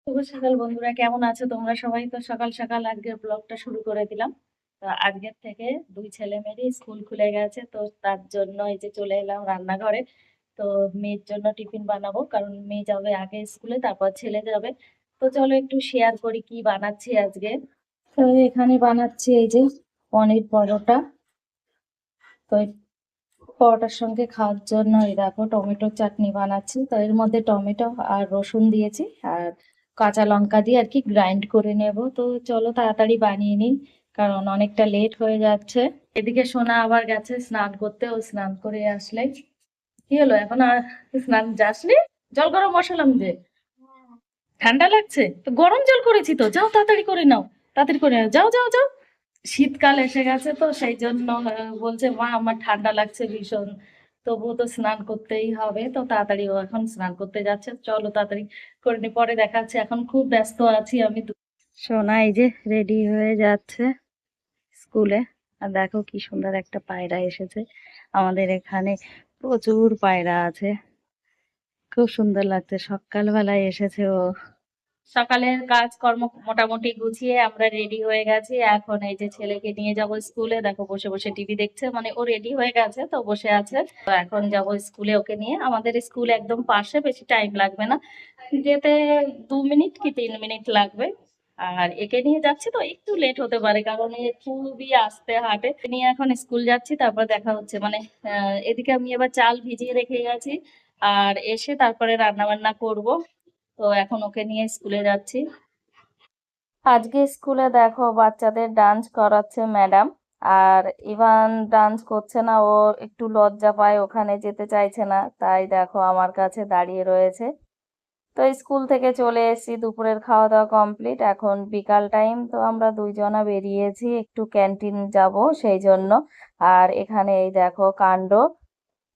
শুভ সকাল বন্ধুরা, কেমন আছো তোমরা সবাই? তো সকাল সকাল আজকের ব্লগটা শুরু করে দিলাম। তো আজকের থেকে দুই ছেলে মেয়েরই স্কুল খুলে গেছে, তো তার জন্য এই যে চলে এলাম রান্নাঘরে। তো মেয়ের জন্য টিফিন বানাবো, কারণ মেয়ে যাবে আগে স্কুলে, তারপর ছেলে যাবে। তো চলো একটু শেয়ার করি কি বানাচ্ছি আজকে। তো এখানে বানাচ্ছি এই যে পনির পরোটা। তো এই পরোটার সঙ্গে খাওয়ার জন্য এই দেখো টমেটো চাটনি বানাচ্ছি। তো এর মধ্যে টমেটো আর রসুন দিয়েছি, আর কাঁচা লঙ্কা দিয়ে আর কি গ্রাইন্ড করে নেব। তো চলো তাড়াতাড়ি বানিয়ে নিই, কারণ অনেকটা লেট হয়ে যাচ্ছে। এদিকে সোনা আবার গেছে স্নান করতে, ও স্নান করে আসলে কি হলো, এখন আর স্নান যাসনি? জল গরম বসালাম যে। ঠান্ডা লাগছে তো গরম জল করেছি, তো যাও তাড়াতাড়ি করে নাও। তাড়াতাড়ি করে নাও, যাও যাও যাও। শীতকাল এসে গেছে, তো সেই জন্য বলছে মা আমার ঠান্ডা লাগছে ভীষণ। তবুও তো স্নান করতেই হবে, তো তাড়াতাড়ি ও এখন স্নান করতে যাচ্ছে। চলো তাড়াতাড়ি করে নি, পরে দেখা যাচ্ছে, এখন খুব ব্যস্ত আছি আমি। সোনা এই যে রেডি হয়ে যাচ্ছে স্কুলে। আর দেখো কি সুন্দর একটা পায়রা এসেছে, আমাদের এখানে প্রচুর পায়রা আছে, খুব সুন্দর লাগছে। সকালবেলায় এসেছে ও। সকালের কাজকর্ম মোটামুটি গুছিয়ে আমরা রেডি হয়ে গেছি। এখন এই যে ছেলেকে নিয়ে যাব স্কুলে, দেখো বসে বসে টিভি দেখছে, মানে ও রেডি হয়ে গেছে তো বসে আছে। তো এখন যাব স্কুলে ওকে নিয়ে। আমাদের স্কুল একদম পাশে, বেশি টাইম লাগবে না যেতে, 2 মিনিট কি 3 মিনিট লাগবে। আর একে নিয়ে যাচ্ছি তো একটু লেট হতে পারে, কারণ এ খুবই আস্তে হাঁটে। নিয়ে এখন স্কুল যাচ্ছি, তারপর দেখা হচ্ছে। মানে এদিকে আমি এবার চাল ভিজিয়ে রেখে গেছি, আর এসে তারপরে রান্না বান্না করব। তো এখন ওকে নিয়ে স্কুলে যাচ্ছি। আজকে স্কুলে দেখো বাচ্চাদের ডান্স করাচ্ছে ম্যাডাম। আর ইভান ডান্স করছে না, ও একটু লজ্জা পায়, ওখানে যেতে চাইছে না, তাই দেখো আমার কাছে দাঁড়িয়ে রয়েছে। তো স্কুল থেকে চলে এসেছি, দুপুরের খাওয়া দাওয়া কমপ্লিট, এখন বিকাল টাইম। তো আমরা দুইজনা বেরিয়েছি একটু ক্যান্টিন যাব সেই জন্য। আর এখানে এই দেখো কাণ্ড,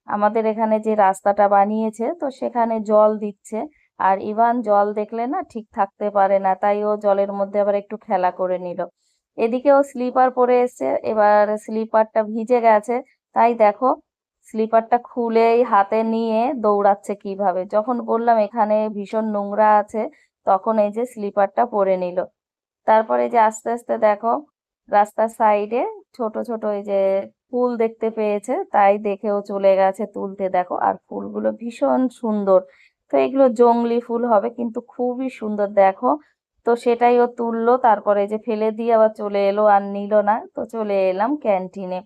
আমাদের এখানে যে রাস্তাটা বানিয়েছে তো সেখানে জল দিচ্ছে। আর ইভান জল দেখলে না ঠিক থাকতে পারে না, তাই ও জলের মধ্যে আবার একটু খেলা করে নিল। এদিকে ও স্লিপার পরে এসছে, এবার স্লিপারটা ভিজে গেছে, তাই দেখো স্লিপারটা খুলেই হাতে নিয়ে দৌড়াচ্ছে কিভাবে। যখন বললাম এখানে ভীষণ নোংরা আছে, তখন এই যে স্লিপারটা পরে নিল। তারপরে যে আস্তে আস্তে দেখো রাস্তার সাইডে ছোট ছোট এই যে ফুল দেখতে পেয়েছে, তাই দেখেও চলে গেছে তুলতে। দেখো আর ফুলগুলো ভীষণ সুন্দর, তো এগুলো জংলি ফুল হবে, কিন্তু খুবই সুন্দর দেখো। তো সেটাই ও তুললো, তারপরে যে ফেলে দিয়ে আবার চলে এলো, আর নিল না। তো চলে এলাম ক্যান্টিনে,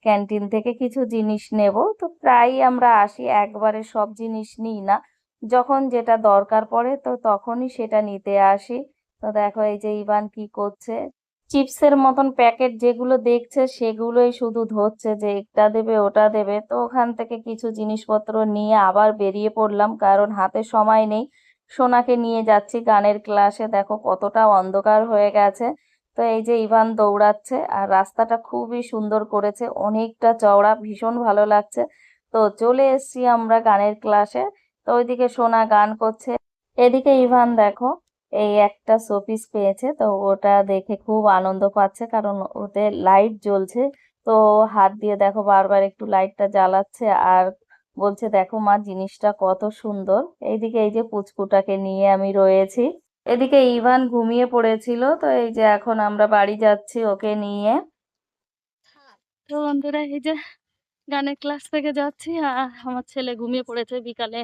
ক্যান্টিন থেকে কিছু জিনিস নেব। তো প্রায়ই আমরা আসি, একবারে সব জিনিস নিই না, যখন যেটা দরকার পড়ে তো তখনই সেটা নিতে আসি। তো দেখো এই যে ইভান কি করছে, চিপসের মতন প্যাকেট যেগুলো দেখছে সেগুলোই শুধু ধরছে, যে এটা দেবে ওটা দেবে। তো ওখান থেকে কিছু জিনিসপত্র নিয়ে আবার বেরিয়ে পড়লাম, কারণ হাতে সময় নেই। সোনাকে নিয়ে যাচ্ছি গানের ক্লাসে, দেখো কতটা অন্ধকার হয়ে গেছে। তো এই যে ইভান দৌড়াচ্ছে, আর রাস্তাটা খুবই সুন্দর করেছে, অনেকটা চওড়া, ভীষণ ভালো লাগছে। তো চলে এসেছি আমরা গানের ক্লাসে। তো ওইদিকে সোনা গান করছে, এদিকে ইভান দেখো এই একটা শোপিস পেয়েছে, তো ওটা দেখে খুব আনন্দ পাচ্ছে, কারণ ওতে লাইট জ্বলছে। তো হাত দিয়ে দেখো বারবার একটু লাইটটা জ্বালাচ্ছে, আর বলছে দেখো মা জিনিসটা কত সুন্দর। এইদিকে এই যে পুচকুটাকে নিয়ে আমি রয়েছি, এদিকে ইভান ঘুমিয়ে পড়েছিল। তো এই যে এখন আমরা বাড়ি যাচ্ছি ওকে নিয়ে। তো বন্ধুরা এই যে গানের ক্লাস থেকে যাচ্ছি, আর আমার ছেলে ঘুমিয়ে পড়েছে, বিকালে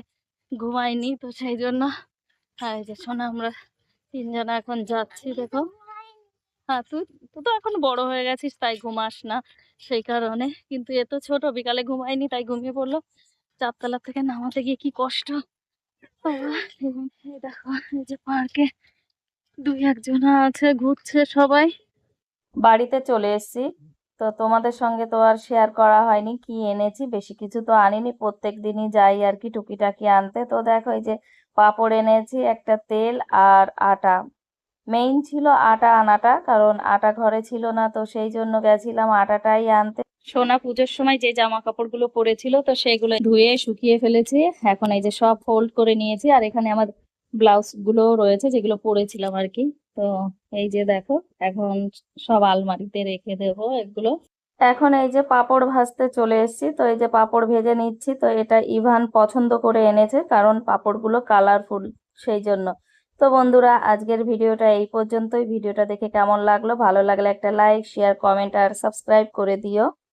ঘুমায়নি, তো সেই জন্য। আর এই যে শোনা আমরা তিনজনা এখন যাচ্ছি দেখো। হ্যাঁ তুই, তুই তো এখন বড় হয়ে গেছিস তাই ঘুমাস না, সেই কারণে। কিন্তু এ তো ছোট, বিকালে ঘুমায়নি তাই ঘুমিয়ে পড়লো। চারতলা থেকে নামাতে গিয়ে কি কষ্ট। বাবা, এই দেখো এই যে পার্কে দুই একজনা আছে, ঘুরছে সবাই। বাড়িতে চলে এসেছি, তো তোমাদের সঙ্গে তো আর শেয়ার করা হয়নি কি এনেছি, বেশি কিছু তো আনিনি, প্রত্যেক দিনই যাই আর কি টুকিটাকি আনতে। তো দেখো এই যে পাঁপড় এনেছি, একটা তেল আর আটা। মেইন ছিল আটা আনাটা, কারণ আটা ঘরে ছিল না, তো সেই জন্য গেছিলাম আটাটাই আনতে। সোনা পুজোর সময় যে জামা কাপড়গুলো পরেছিল তো সেগুলো ধুয়ে শুকিয়ে ফেলেছি, এখন এই যে সব ফোল্ড করে নিয়েছি। আর এখানে আমার ব্লাউজ গুলো রয়েছে যেগুলো পরেছিলাম আর কি। তো এই যে দেখো এখন সব আলমারিতে রেখে দেবো এগুলো। এখন এই যে পাঁপড় ভাজতে চলে এসেছি, তো এই যে পাঁপড় ভেজে নিচ্ছি। তো এটা ইভান পছন্দ করে এনেছে, কারণ পাঁপড়গুলো কালারফুল, সেই জন্য। তো বন্ধুরা, আজকের ভিডিওটা এই পর্যন্তই। ভিডিওটা দেখে কেমন লাগলো? ভালো লাগলে একটা লাইক, শেয়ার, কমেন্ট আর সাবস্ক্রাইব করে দিও।